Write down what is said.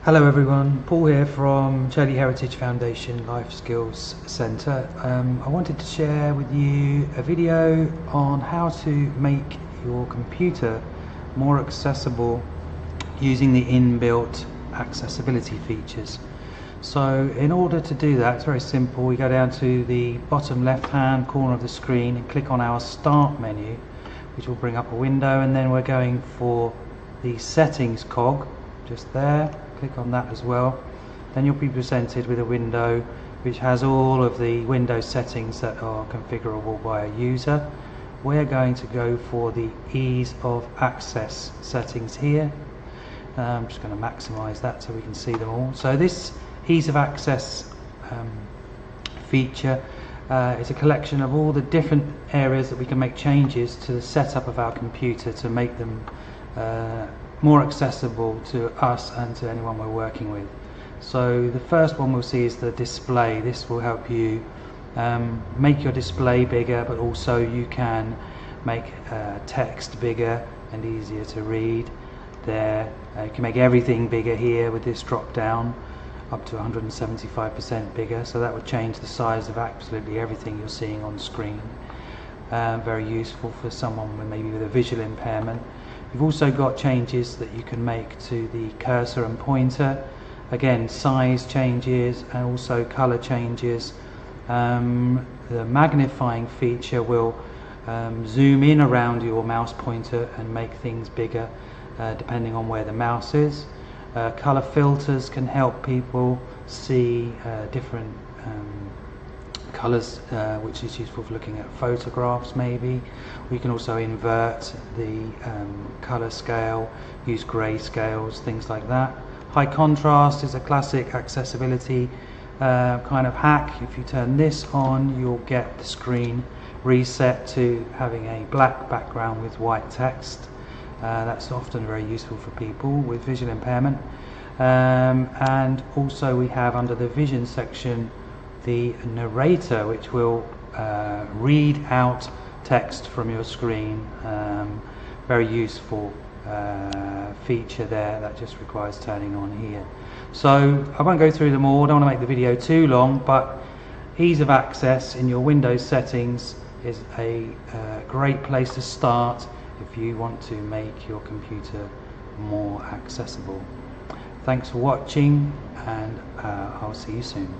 Hello everyone, Paul here from Charlie Heritage Foundation Life Skills Centre. I wanted to share with you a video on how to make your computer more accessible using the inbuilt accessibility features. So in order to do that, it's very simple. We go down to the bottom left hand corner of the screen and click on our Start menu, which will bring up a window, and then we're going for the Settings cog just there. Click on that as well. Then you'll be presented with a window which has all of the Windows settings that are configurable by a user. We're going to go for the ease of access settings here. I'm just going to maximize that so we can see them all. So this ease of access feature is a collection of all the different areas that we can make changes to the setup of our computer to make them more accessible to us and to anyone we're working with. So the first one we'll see is the display. This will help you make your display bigger, but also you can make text bigger and easier to read there. You can make everything bigger here with this drop down, up to 175% bigger, so that would change the size of absolutely everything you're seeing on screen. Very useful for someone with a visual impairment. You've also got changes that you can make to the cursor and pointer. Again, size changes and also color changes. The magnifying feature will zoom in around your mouse pointer and make things bigger depending on where the mouse is. Color filters can help people see different colors, which is useful for looking at photographs maybe. We can also invert the color scale, use gray scales, things like that. High contrast is a classic accessibility kind of hack. If you turn this on, you'll get the screen reset to having a black background with white text. That's often very useful for people with visual impairment. And also we have under the vision section the narrator, which will read out text from your screen. Very useful feature there that just requires turning on here. So I won't go through them all, I don't want to make the video too long, but ease of access in your Windows settings is a great place to start if you want to make your computer more accessible. Thanks for watching, and I'll see you soon.